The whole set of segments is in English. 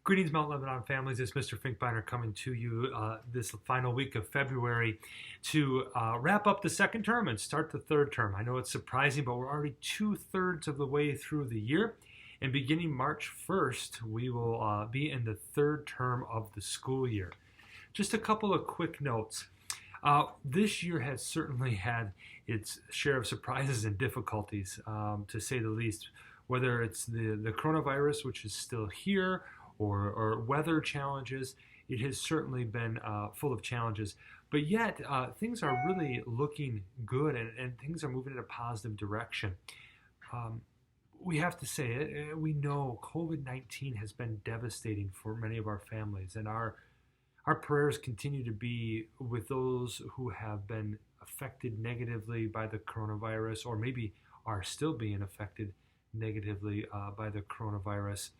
Greetings, Mount Lebanon families. It's Mr. Finkbeiner coming to you this final week of February to wrap up the second term and start the third term. I know it's surprising, but we're already 2/3 of the way through the year. And beginning March 1st, we will be in the third term of the school year. Just a couple of quick notes. This year has certainly had its share of surprises and difficulties, to say the least, whether it's the coronavirus, which is still here, or weather challenges. It has certainly been full of challenges, but yet things are really looking good, and things are moving in a positive direction. We have to say it, we know COVID-19 has been devastating for many of our families, and our prayers continue to be with those who have been affected negatively by the coronavirus, or maybe are still being affected negatively by the coronavirus.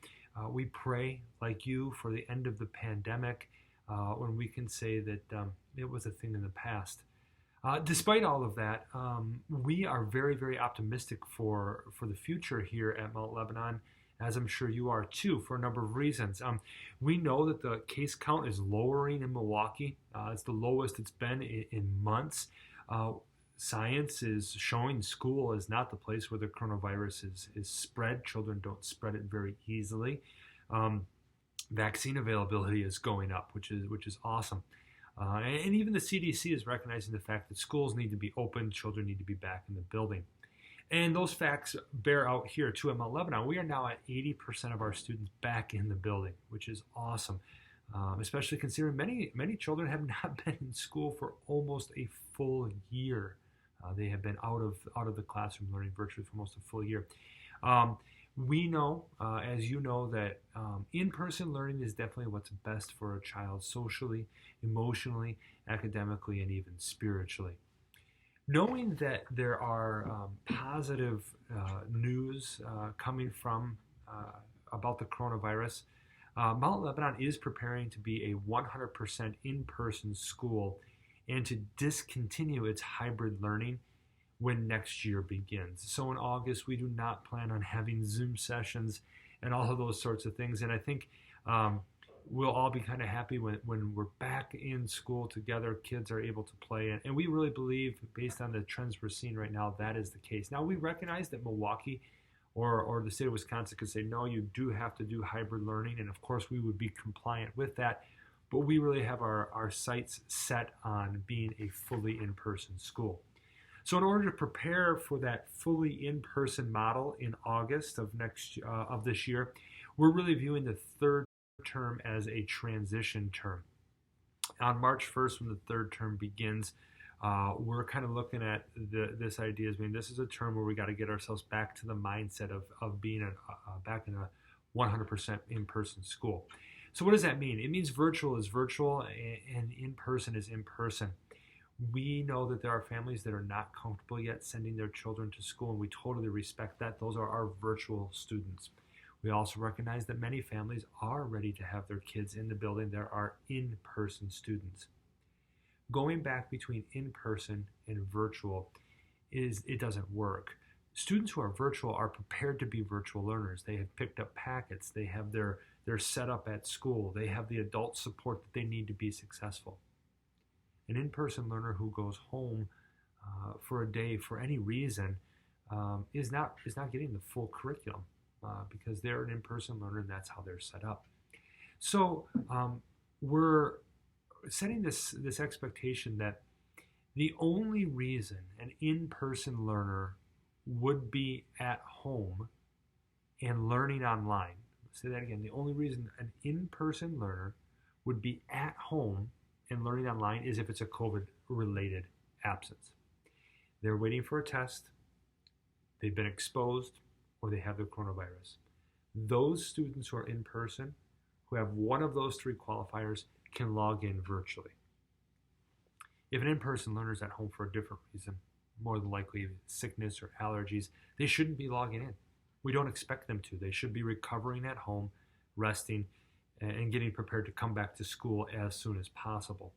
We pray, like you, for the end of the pandemic, when we can say that it was a thing in the past. Despite all of that, we are very, very optimistic for the future here at Mount Lebanon, as I'm sure you are too, for a number of reasons. We know that the case count is lowering in Milwaukee. It's the lowest it's been in months. Science is showing school is not the place where the coronavirus is spread. Children don't spread it very easily. Vaccine availability is going up, which is awesome. And even the CDC is recognizing the fact that schools need to be open, children need to be back in the building. And those facts bear out here too at Mount Lebanon. We are now at 80% of our students back in the building, which is awesome. Especially considering many children have not been in school for almost a full year. They have been out of the classroom learning virtually for almost a full year. We know, as you know, that in-person learning is definitely what's best for a child socially, emotionally, academically, and even spiritually. Knowing that there are positive news coming from about the coronavirus, Mount Lebanon is preparing to be a 100% in-person school and to discontinue its hybrid learning when next year begins. So in August, we do not plan on having Zoom sessions and all of those sorts of things. And I think we'll all be kind of happy when we're back in school together, kids are able to play. And we really believe, based on the trends we're seeing right now, that is the case. Now, we recognize that Milwaukee or the state of Wisconsin could say, no, you do have to do hybrid learning. And of course, we would be compliant with that. But we really have our sights set on being a fully in-person school. So in order to prepare for that fully in-person model in August of this year, we're really viewing the third term as a transition term. On March 1st, when the third term begins, we're kind of looking at this idea as being this is a term where we got to get ourselves back to the mindset of being back in a 100% in-person school. So what does that mean? It means virtual is virtual and in-person is in-person. We know that there are families that are not comfortable yet sending their children to school, and we totally respect that. Those are our virtual students. We also recognize that many families are ready to have their kids in the building. There are in-person students. Going back between in-person and virtual it doesn't work. Students who are virtual are prepared to be virtual learners. They have picked up packets. They have their setup at school. They have the adult support that they need to be successful. An in-person learner who goes home for a day for any reason is not getting the full curriculum because they're an in-person learner and that's how they're set up. So we're setting this expectation that the only reason an in-person learner would be at home and learning online. Let's say that again. The only reason an in-person learner would be at home and learning online is if it's a COVID-related absence. They're waiting for a test, they've been exposed, or they have the coronavirus. Those students who are in person, who have one of those three qualifiers, can log in virtually. If an in-person learner is at home for a different reason, more than likely sickness or allergies, they shouldn't be logging in. We don't expect them to. They should be recovering at home, resting, and getting prepared to come back to school as soon as possible.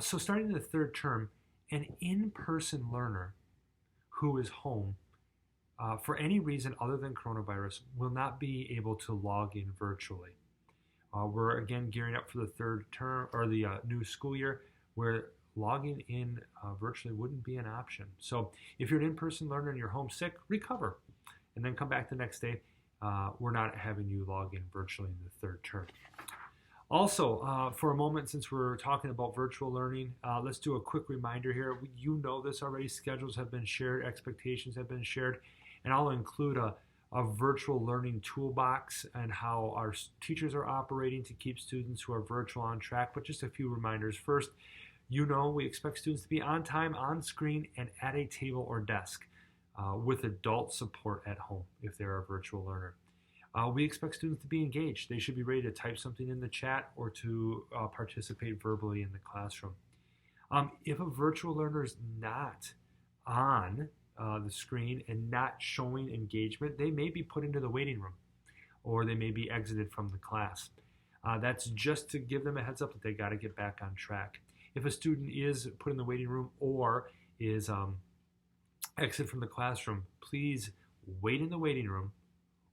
So starting in the third term, an in-person learner who is home for any reason other than coronavirus will not be able to log in virtually. We're again gearing up for the third term or the new school year where logging in virtually wouldn't be an option. So if you're an in-person learner and you're homesick, recover and then come back the next day. We're not having you log in virtually in the third term. Also, for a moment, since we're talking about virtual learning, let's do a quick reminder here. You know this already. Schedules have been shared, expectations have been shared, and I'll include a virtual learning toolbox and how our teachers are operating to keep students who are virtual on track. But just a few reminders. First, we expect students to be on time, on screen, and at a table or desk with adult support at home if they're a virtual learner. We expect students to be engaged. They should be ready to type something in the chat or to participate verbally in the classroom. If a virtual learner is not on the screen and not showing engagement, they may be put into the waiting room or they may be exited from the class. That's just to give them a heads up that they got to get back on track. If a student is put in the waiting room or is exit from the classroom, please wait in the waiting room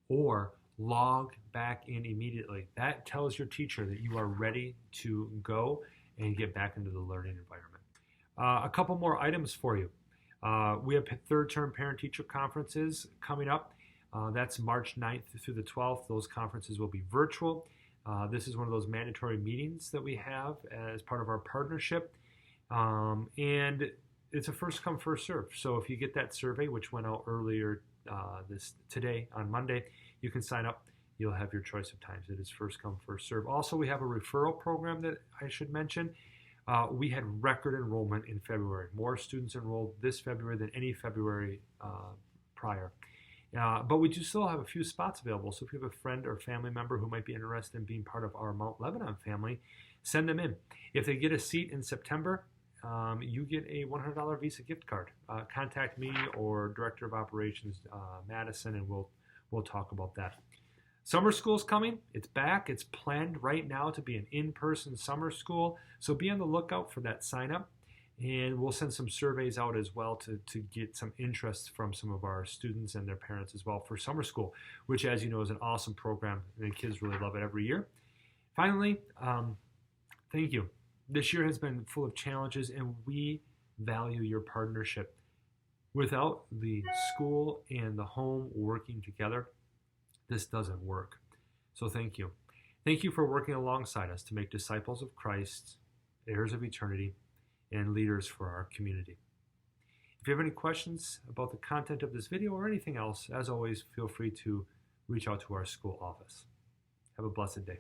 or log back in immediately. That tells your teacher that you are ready to go and get back into the learning environment. A couple more items for you. We have third term parent-teacher conferences coming up. That's March 9th through the 12th. Those conferences will be virtual. This is one of those mandatory meetings that we have as part of our partnership. And it's a first come, first serve. So if you get that survey, which went out earlier today on Monday, you can sign up. You'll have your choice of times. It is first come, first serve. Also, we have a referral program that I should mention. We had record enrollment in February. More students enrolled this February than any February prior. But we do still have a few spots available. So if you have a friend or family member who might be interested in being part of our Mount Lebanon family, send them in. If they get a seat in September, you get a $100 Visa gift card. Contact me or Director of Operations Madison, and we'll talk about that. Summer school's coming. It's back. It's planned right now to be an in-person summer school. So be on the lookout for that sign up. And we'll send some surveys out as well to get some interest from some of our students and their parents as well for summer school, which, as you know, is an awesome program. And the kids really love it every year. Finally, thank you. This year has been full of challenges, and we value your partnership. Without the school and the home working together, this doesn't work. So thank you. Thank you for working alongside us to make disciples of Christ, heirs of eternity, and leaders for our community. If you have any questions about the content of this video or anything else, as always, feel free to reach out to our school office. Have a blessed day.